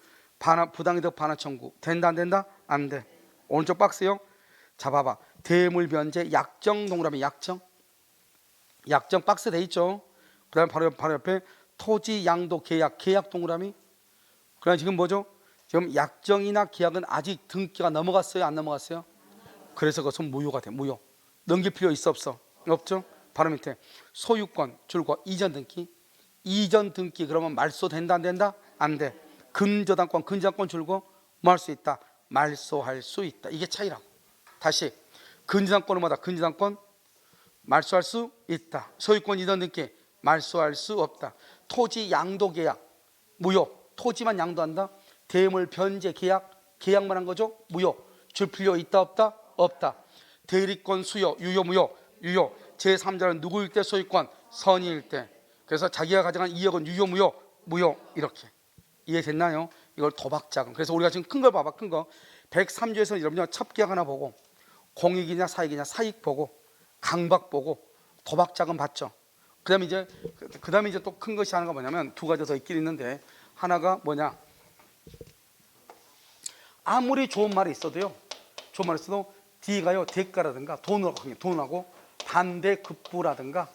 [SPEAKER 1] 부당이득 반환 청구. 된다 안 된다? 안 돼. 오른쪽 박스요. 자 봐봐. 대물 변제 약정 동그라미 약정. 약정 박스 돼 있죠. 그 다음에 바로 옆에 토지 양도 계약 동그라미. 그럼 지금 뭐죠? 지금 약정이나 계약은 아직 등기가 넘어갔어요? 안 넘어갔어요? 그래서 그것은 무효가 돼. 무효. 넘길 필요 있어 없어? 없죠? 바로 밑에 소유권 줄고 이전 등기. 이전 등기 그러면 말소 된다 안 된다? 안 돼. 근저당권 줄고 뭐 할 수 있다? 말소할 수 있다. 이게 차이라고. 다시 근저당권은 뭐다? 근저당권 말소할 수 있다. 소유권 이전 등기 말소할 수 없다. 토지 양도 계약 무효. 토지만 양도한다. 대물 변제 계약 계약만 한 거죠. 무효. 줄 필요 있다 없다? 없다. 대리권 수요 유효 무효? 유효. 제3자는 누구일 때 소유권? 선의일 때. 그래서 자기가 가져간 2억은 유효 무효? 무효. 이렇게 이해됐나요? 이걸 도박자금. 그래서 우리가 지금 큰 걸 봐봐. 큰 거 103조에서 여러분요 첩계약 하나 보고 공익이냐 사익이냐 사익 보고 강박 보고 도박자금 받죠. 그다음에 이제 또 큰 것이 하나가 뭐냐면 두 가지 더 있긴 있는데 하나가 뭐냐, 아무리 좋은 말이 있어도요, 좋은 말이 있어도 D가요 대가라든가 돈하고 반대급부라든가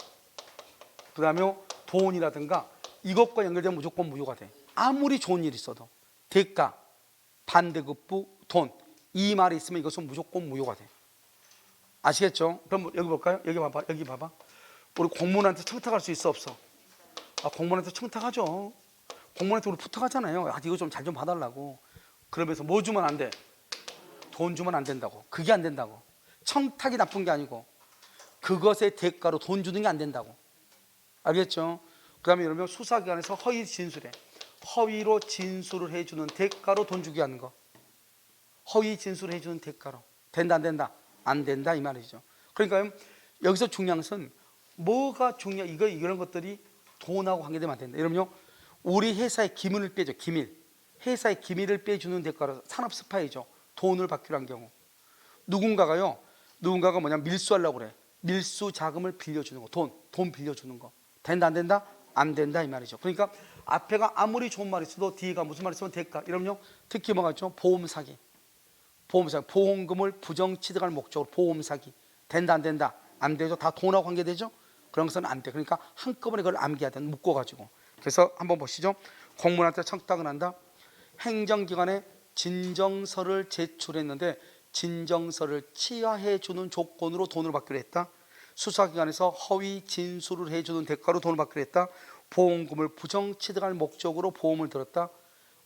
[SPEAKER 1] 그다음에 돈이라든가 이것과 연결되면 무조건 무효가 돼. 아무리 좋은 일이 있어도 대가, 반대급부, 돈 이 말이 있으면 이것은 무조건 무효가 돼. 아시겠죠? 그럼 여기 볼까요? 여기 봐봐. 우리 공무원한테 청탁할 수 있어 없어? 공무원한테 청탁하죠. 공무원한테 우리 부탁하잖아요. 이거 좀 잘 좀 봐달라고. 그러면서 뭐 주면 안 돼? 돈 주면 안 된다고. 그게 안 된다고. 청탁이 나쁜 게 아니고 그것의 대가로 돈 주는 게 안 된다고. 알겠죠? 그 다음에 여러분 수사기관에서 허위 진술해. 허위로 진술을 해주는 대가로 돈 주게 하는 거. 허위 진술을 해주는 대가로. 된다 안 된다? 안 된다 이 말이죠. 그러니까 여기서 중요한 것은 뭐가 이런 것들이 돈하고 관계되면 안 된다. 여러분요, 우리 회사의 기밀을 빼줘. 회사의 기밀을 빼주는 대가로 산업 스파이죠. 돈을 받기로 한 경우 누군가가 뭐냐 밀수하려고 그래. 밀수 자금을 빌려주는 거. 돈 빌려주는 거. 된다 안 된다? 안 된다 이 말이죠. 그러니까 앞에가 아무리 좋은 말이 있어도 뒤가 무슨 말이 있으면 대가. 이러면요 특히 뭐가 있죠? 보험 사기. 보험금을 부정 취득할 목적으로 보험 사기. 된다 안 된다? 안 되죠. 다 돈하고 관계되죠. 그런 것은 안 돼. 그러니까 한꺼번에 그걸 암기해야 돼. 묶어가지고. 그래서 한번 보시죠. 공무원한테 청탁을 한다. 행정기관에 진정서를 제출했는데 진정서를 취하해 주는 조건으로 돈을 받기로 했다. 수사기관에서 허위 진술을 해주는 대가로 돈을 받기로 했다. 보험금을 부정 취득할 목적으로 보험을 들었다.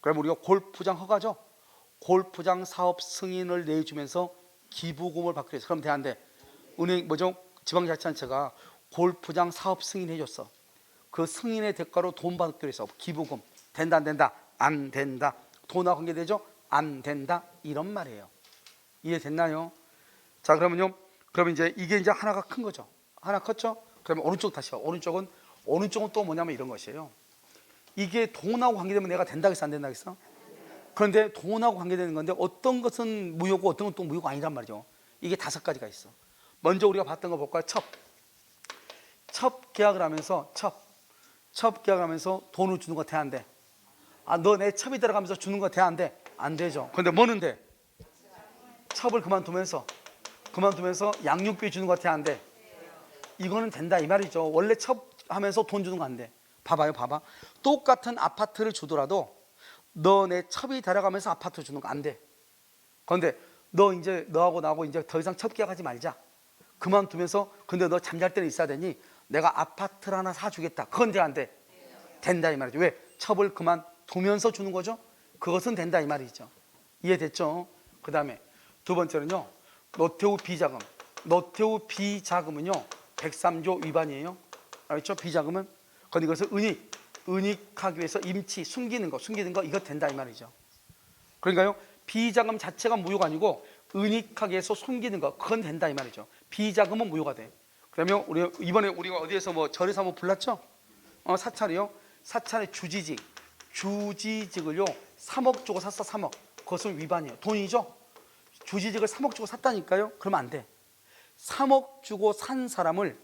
[SPEAKER 1] 그럼 우리가 골프장 허가죠. 골프장 사업 승인을 내주면서 기부금을 받기로 했어. 그럼 돼 안 돼? 은행 지방자치단체가 골프장 사업 승인해줬어. 그 승인의 대가로 돈 받기로 했어. 기부금. 된다 안 된다? 안 된다. 돈하고 관계되죠? 안 된다. 이런 말이에요. 이해됐나요? 자, 그러면 이게 이제 하나가 큰 거죠. 하나 컸죠? 그러면 오른쪽 다시 봐. 오른쪽은 또 뭐냐면 이런 것이에요. 이게 돈하고 관계되면 내가 된다겠어, 안 된다겠어? 그런데 돈하고 관계되는 건데 어떤 것은 무효고 어떤 것도 무효가 아니란 말이죠. 이게 5가지가 있어. 먼저 우리가 봤던 거 볼까요? 첩 계약을 하면서 첩 계약을 하면서 돈을 주는 거 돼 안 돼? 너 내 첩이 들어가면서 주는 거 돼 안 돼? 안 되죠. 그런데 뭐는 돼? 첩을 그만두면서 양육비 주는 거 돼 안 돼? 이거는 된다 이 말이죠. 원래 첩 하면서 돈 주는 거 안 돼. 봐봐. 똑같은 아파트를 주더라도 너 내 첩이 달아가면서 아파트 주는 거 안 돼. 그런데 너하고 나하고 이제 더 이상 첩 계약하지 말자. 그만두면서 근데 너 잠잘 때는 있어야 되니 내가 아파트를 하나 사주겠다. 그건 돼 안 돼? 된다 이 말이죠. 왜? 첩을 그만두면서 주는 거죠. 그것은 된다 이 말이죠. 이해됐죠? 그 다음에 두 번째는요, 노태우 비자금은요 103조 위반이에요. 알겠죠? 비자금은 그런데 이것을 은닉하기 위해서 임치 숨기는 거 이거 된다 이 말이죠. 그러니까요 비자금 자체가 무효가 아니고 은닉하기 위해서 숨기는 거 그건 된다 이 말이죠. 비자금은 무효가 돼. 그러면 이번에 우리가 어디에서 절에서 한번 불났죠? 사찰의 주지직을요 3억 주고 샀어. 3억. 그것은 위반이에요. 돈이죠. 주지직을 3억 주고 샀다니까요. 그러면 안 돼. 3억 주고 산 사람을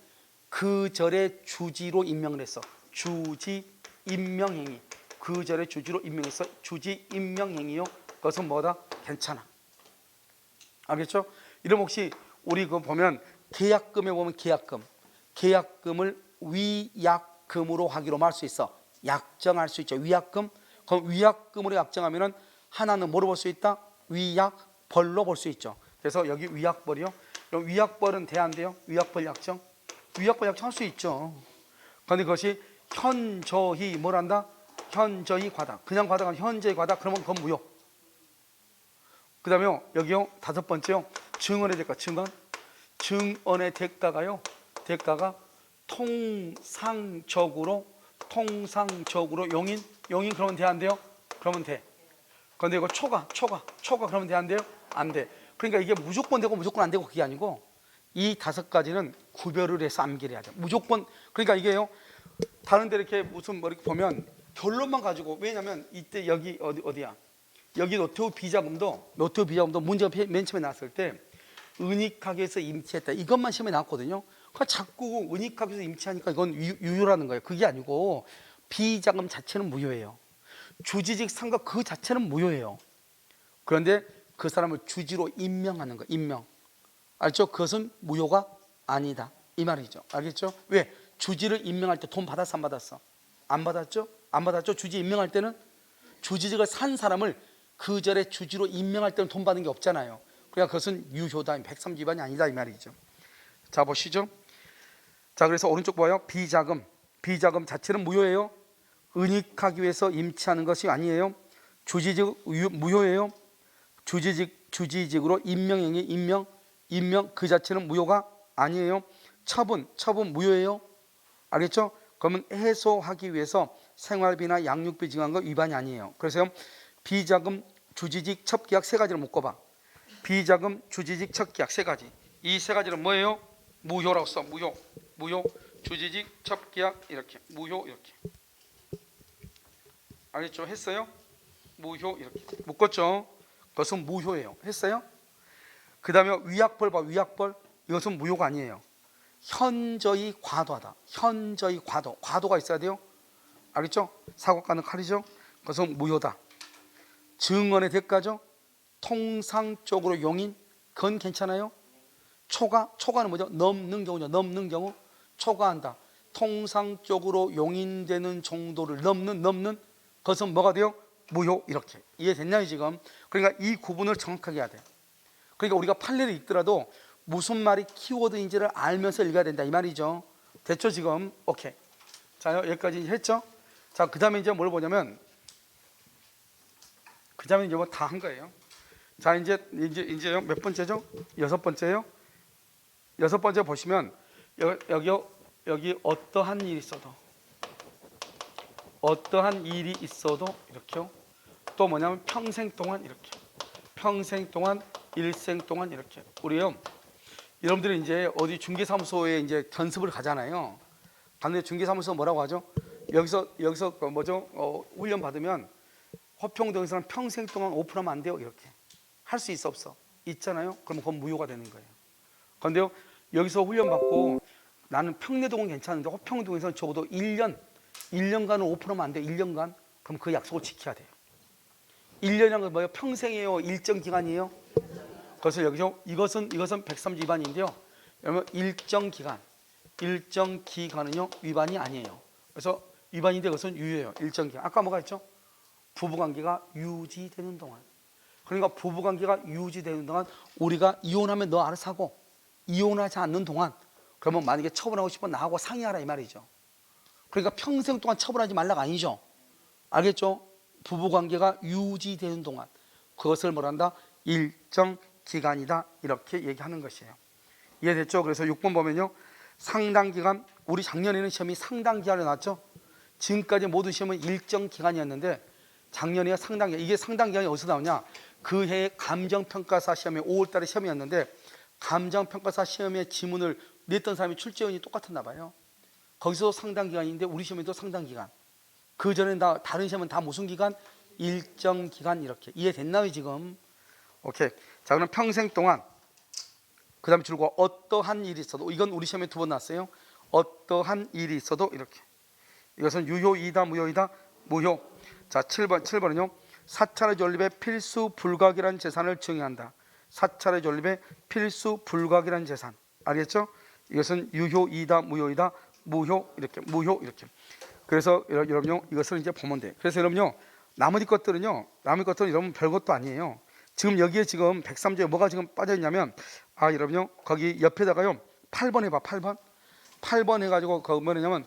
[SPEAKER 1] 그 절의 주지로 임명을 했어. 주지 임명행위. 그 절의 주지로 임명했어. 주지 임명행위요. 그것은 뭐다? 괜찮아. 알겠죠? 이러면 혹시 우리 보면 계약금에 보면 계약금을 위약금으로 하기로 할 수 있어. 약정할 수 있죠. 위약금. 그럼 위약금으로 약정하면은 하나는 뭐로 볼 수 있다? 위약벌로 볼 수 있죠. 그래서 여기 위약벌이요. 그럼 위약벌은 돼 안 돼요? 위약벌 약정 할 수 있죠. 그런데 그것이 현저히 현저히 과다. 그냥 과다가 현저히 과다. 그러면 그건 무효. 그 다음에 여기요 5번째요. 증언의 대가. 증언의 대가가 통상적으로 용인 그러면 돼, 안 돼요? 그러면 돼. 그런데 이거 초가 그러면 돼, 안 돼요? 안 돼. 그러니까 이게 무조건 되고 무조건 안 되고 그게 아니고 이 5가지는 구별을 해서 암기를 해야 돼요. 무조건. 그러니까 이게요, 다른 데 이렇게 무슨 뭐 이렇게 보면 결론만 가지고, 왜냐면 이때 여기 어디야? 여기 노태우 비자금도 문제가 맨 처음에 나왔을 때 은닉학에서 임치했다, 이것만 시험에 나왔거든요. 그러니까 자꾸 은닉학에서 임치하니까 이건 유효라는 거예요. 그게 아니고 비자금 자체는 무효예요. 주지직 상가 그 자체는 무효예요. 그런데 그 사람을 주지로 임명하는 거예요. 임명. 알죠? 그것은 무효가 아니다, 이 말이죠. 알겠죠? 왜? 주지를 임명할 때 돈 받았어, 안 받았어? 안 받았죠? 안 받았죠? 주지 임명할 때는 주지직을 산 사람을 그 절에 주지로 임명할 때는 돈 받는 게 없잖아요. 그러니까 그것은 유효다, 103조위반이 아니다, 이 말이죠. 자, 보시죠. 자, 그래서 오른쪽 봐요. 비자금 자체는 무효예요. 은닉하기 위해서 임치하는 것이 아니에요. 주지직 무효예요. 주지직으로 임명행위, 임명 그 자체는 무효가 아니에요. 처분 무효예요. 알겠죠? 그러면 해소하기 위해서 생활비나 양육비 증한 거 위반이 아니에요. 그래서 비자금, 주지직, 첩계약 3가지를 묶어봐. 비자금, 주지직, 첩계약 3가지. 이 3가지는 뭐예요? 무효라고 써. 무효, 주지직, 첩계약 이렇게 무효, 이렇게. 알겠죠? 했어요? 무효 이렇게 묶었죠? 그것은 무효예요. 했어요? 그 다음에 위약벌 봐. 위약벌, 이것은 무효가 아니에요. 현저히 과도하다. 현저히 과도가 있어야 돼요. 알겠죠? 사고가는 칼이죠. 그것은 무효다. 증언의 대가죠. 통상적으로 용인, 그건 괜찮아요. 초과는 뭐죠? 넘는 경우죠. 넘는 경우. 초과한다. 통상적으로 용인되는 정도를 넘는 그것은 뭐가 돼요? 무효. 이렇게 이해됐나요 지금? 그러니까 이 구분을 정확하게 해야 돼요. 그러니까 우리가 판례를 읽더라도 무슨 말이 키워드인지를 알면서 읽어야 된다, 이 말이죠. 됐죠 지금? 오케이. 자, 여기까지 했죠? 자, 그 다음에 이제 뭘 보냐면, 그 다음에 이제 뭐 다 한 거예요. 자, 이제요, 몇 번째죠? 6번째요. 6번째 보시면 여기 어떠한 일이 있어도 이렇게요. 또 뭐냐면 평생 동안 이렇게, 평생 동안, 일생 동안 이렇게. 우리요, 여러분들이 이제 어디 중개사무소에 이제 견습을 가잖아요. 갔는데 중개사무소 뭐라고 하죠? 여기서 그 뭐죠? 훈련 받으면 화평동에서는 평생 동안 오픈하면 안 돼요. 이렇게 할 수 있어, 없어? 있잖아요. 그럼 그건 무효가 되는 거예요. 그런데요, 여기서 훈련 받고 나는 평내동은 괜찮은데 화평동에서는 적어도 1년간은 오픈하면 안 돼요. 1년간. 그럼 그 약속을 지켜야 돼요. 1년이란 건 뭐예요? 평생이에요? 일정 기간이에요? 그래서 여기서 이것은 103조 위반인데요. 여러분, 일정 기간은요 위반이 아니에요. 그래서 위반인데 그것은 유효해요. 일정 기간. 아까 뭐가 있죠? 부부관계가 유지되는 동안. 그러니까 부부관계가 유지되는 동안, 우리가 이혼하면 너 알아서 하고, 이혼하지 않는 동안, 그러면 만약에 처분하고 싶으면 나하고 상의하라, 이 말이죠. 그러니까 평생 동안 처분하지 말라가 아니죠. 알겠죠? 부부관계가 유지되는 동안, 그것을 뭐란다? 일정 기간이다, 이렇게 얘기하는 것이에요. 이해됐죠? 그래서 6번 보면요, 상당기간, 우리 작년에는 시험이 상당기간으로 나왔죠. 지금까지 모든 시험은 일정 기간이었는데 작년에 상당기간. 이게 상당기간이 어디서 나오냐? 그 해의 감정평가사 시험에 5월달에 시험이었는데, 감정평가사 시험에 지문을 냈던 사람이 출제원이 똑같았나 봐요. 거기서 상당기간인데 우리 시험에도 상당기간. 그 전에 다른 시험은 다 무슨 기간? 일정 기간. 이렇게 이해됐나요 지금? 오케이. 자, 그럼 평생 동안, 그 다음에 줄고 어떠한 일이 있어도, 이건 우리 시험에 2번 나왔어요. 어떠한 일이 있어도 이렇게. 이것은 유효이다, 무효이다? 무효. 자, 7번은요, 사찰의 존립에 필수 불가결한 재산을 정의한다. 사찰의 존립에 필수 불가결한 재산. 알겠죠? 이것은 유효이다, 무효이다? 무효. 이렇게, 무효. 이렇게. 그래서 여러분요, 이것을 이제 보면 돼. 그래서 여러분요, 나머지 것들은 여러분 별것도 아니에요. 지금 여기에 지금 103조에 뭐가 지금 빠져 있냐면, 여러분요, 거기 옆에다가요 8번 해봐. 8번 해가지고 거기 뭐냐면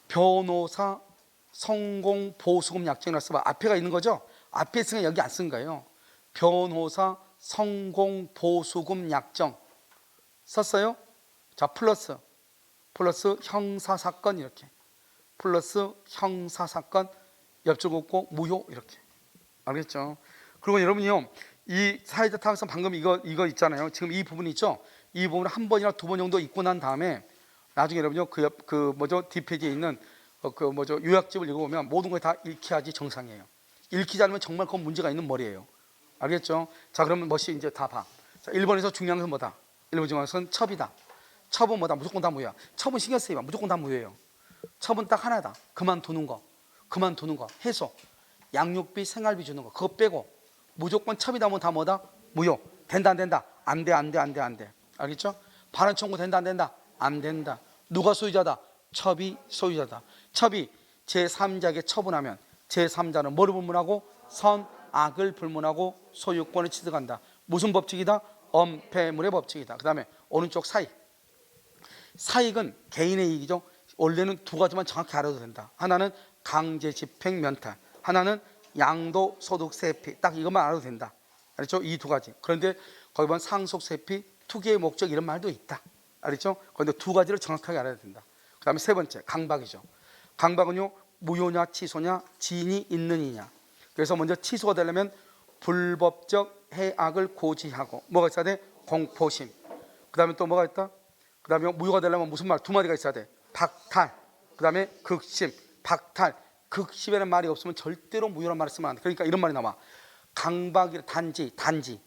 [SPEAKER 1] 변호사 성공 보수금 약정이라 써봐. 앞에가 있는 거죠. 앞에 있으면 여기 안 쓴 거예요. 변호사 성공 보수금 약정 썼어요. 자, 플러스 플러스 형사사건 이렇게 플러스 형사사건 옆줄 긋고 무효 이렇게. 알겠죠? 그리고 여러분이요, 이 사회적 타당성 방금 이거 있잖아요. 지금 이 부분 있죠? 이 부분을 한 번이나 두 번 정도 읽고 난 다음에 나중에 여러분요 뒷페이지에 있는 요약집을 읽어보면 모든 걸 다 읽혀야지 정상이에요. 읽히지 않으면 정말 그건 문제가 있는 머리예요. 알겠죠? 자, 그러면 멋이 이제 다 봐. 자, 1번에서 중요한 것은 뭐다? 1번 중요한 것은 첩이다. 첩은 뭐다? 무조건 다 무효야. 첩은 신경 쓰지 마. 무조건 다 무효예요. 첩은 딱 하나다. 그만두는 거. 해소. 양육비, 생활비 주는 거. 그거 빼고 무조건 첩이다 하면 다 뭐다? 무효. 된다 안 된다? 안 돼. 알겠죠? 반환 청구 된다 안 된다? 안 된다. 누가 소유자다? 첩이 소유자다. 첩이 제3자에게 처분하면 제3자는 뭐를 불문하고? 선악을 불문하고 소유권을 취득한다. 무슨 법칙이다? 엄폐물의 법칙이다. 그 다음에 오른쪽 사익. 사익은 개인의 이익이죠. 원래는 두 가지만 정확히 알아도 된다. 하나는 강제집행 면탈, 하나는 양도소득세피. 딱 이것만 알아도 된다. 알겠죠? 이 두 가지. 그런데 거기 보면 상속세피, 투기의 목적 이런 말도 있다. 알겠죠? 그런데 두 가지를 정확하게 알아야 된다. 그 다음에 세 번째 강박이죠. 강박은요, 무효냐 취소냐, 지인이 있는 이냐. 그래서 먼저 취소가 되려면 불법적 해악을 고지하고 뭐가 있어야 돼? 공포심. 그 다음에 또 뭐가 있다? 그 다음에 무효가 되려면 무슨 말? 두 마디가 있어야 돼. 박탈. 그 다음에 극심. 박탈. 극심이라는 말이 없으면 절대로 무효란 말을 쓰면 안 돼. 그러니까 이런 말이 나와. 단지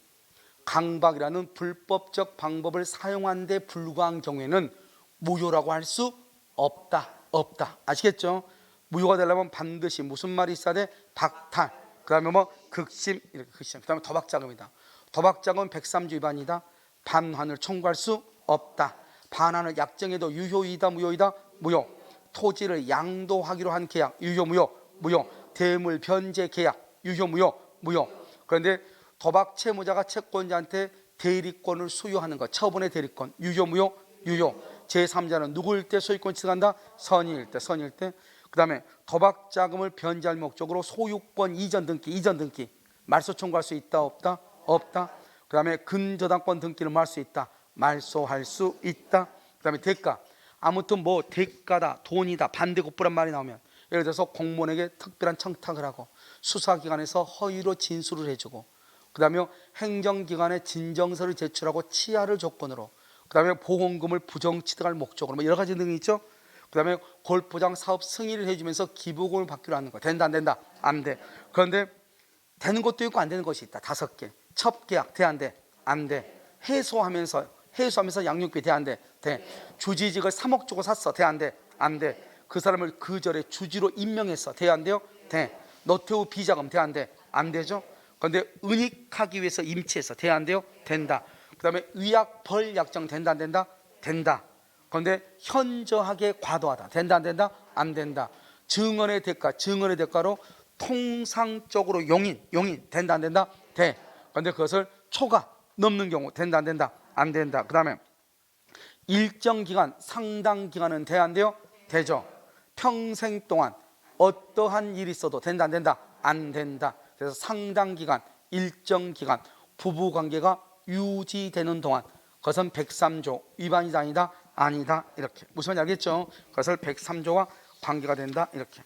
[SPEAKER 1] 강박이라는 불법적 방법을 사용한 데 불과한 경우에는 무효라고 할 수 없다. 아시겠죠? 무효가 되려면 반드시 무슨 말이 있어야 돼? 박탈. 그 다음에 뭐 극심, 이렇게 극심. 그 다음에 도박자금이다. 도박자금은 103조 위반이다. 반환을 청구할 수 없다. 반환을 약정해도 유효이다 무효이다? 무효. 토지를 양도하기로 한 계약 유효 무효. 대물 변제 계약 유효 무효. 그런데 도박 채무자가 채권자한테 대리권을 소유하는 것, 처분의 대리권 유효 무효? 유효. 제3자는 누구일 때 소유권 취득한다? 선의일 때. 그 다음에 도박 자금을 변제할 목적으로 소유권 이전 등기 말소 청구할 수 있다 없다? 그 다음에 근저당권 등기를 뭐 할 수 있다? 말소할 수 있다. 그 다음에 대가. 아무튼 뭐 대가다, 돈이다, 반대급부란 말이 나오면 예를 들어서 공무원에게 특별한 청탁을 하고 수사기관에서 허위로 진술을 해주고 그 다음에 행정기관에 진정서를 제출하고 치하를 조건으로 그 다음에 보험금을 부정취득할 목적으로 뭐 여러 가지 등이 있죠. 그 다음에 골프장 사업 승인을 해주면서 기부금을 받기로 하는 거. 된다 안 된다? 안 돼. 그런데 되는 것도 있고 안 되는 것이 있다. 5개. 첩계약 돼 안 돼? 안 돼. 해소하면서 양육비 돼 안 돼? 돼. 주지직을 3억 주고 샀어. 돼 안 돼? 안 돼. 그 사람을 그 절에 주지로 임명했어. 돼 안 돼요? 돼. 노태우 비자금 돼 안 돼? 안 되죠. 그런데 은닉하기 위해서 임치했어. 돼 안 돼요? 된다. 그 다음에 위약 벌 약정 된다 안 된다? 된다. 그런데 현저하게 과도하다. 된다 안 된다? 안 된다. 증언의 대가로 통상적으로 용인 된다 안 된다? 돼. 그런데 그것을 초과 넘는 경우 된다 안 된다? 안 된다. 그 다음에 일정 기간, 상당 기간은 돼 안 돼요? 되죠. 평생 동안 어떠한 일이 있어도 된다 안 된다? 안 된다. 그래서 상당 기간, 일정 기간 부부관계가 유지되는 동안 그것은 103조 위반이다 아니다? 아니다. 이렇게 무슨 말인지 알겠죠? 그것을 103조와 관계가 된다. 이렇게.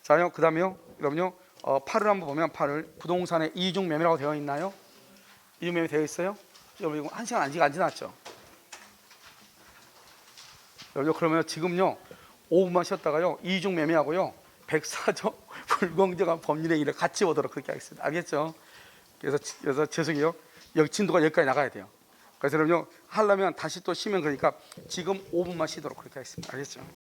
[SPEAKER 1] 자요. 그 다음에요. 여러분요. 8을 한번 보면 8을 부동산의 이중매매라고 되어 있나요? 이중매매 되어 있어요? 여러분 이거 1시간 안 지났죠? 여러분 그러면 지금요 5분만 쉬었다가요 이중매매하고요 104조 불공정한 법률의 일을 같이 보도록 그렇게 하겠습니다. 알겠죠? 그래서 죄송해요. 여기 진도가 여기까지 나가야 돼요. 그래서 여러분요 하려면 다시 또 쉬면 그러니까 지금 5분만 쉬도록 그렇게 하겠습니다. 알겠죠?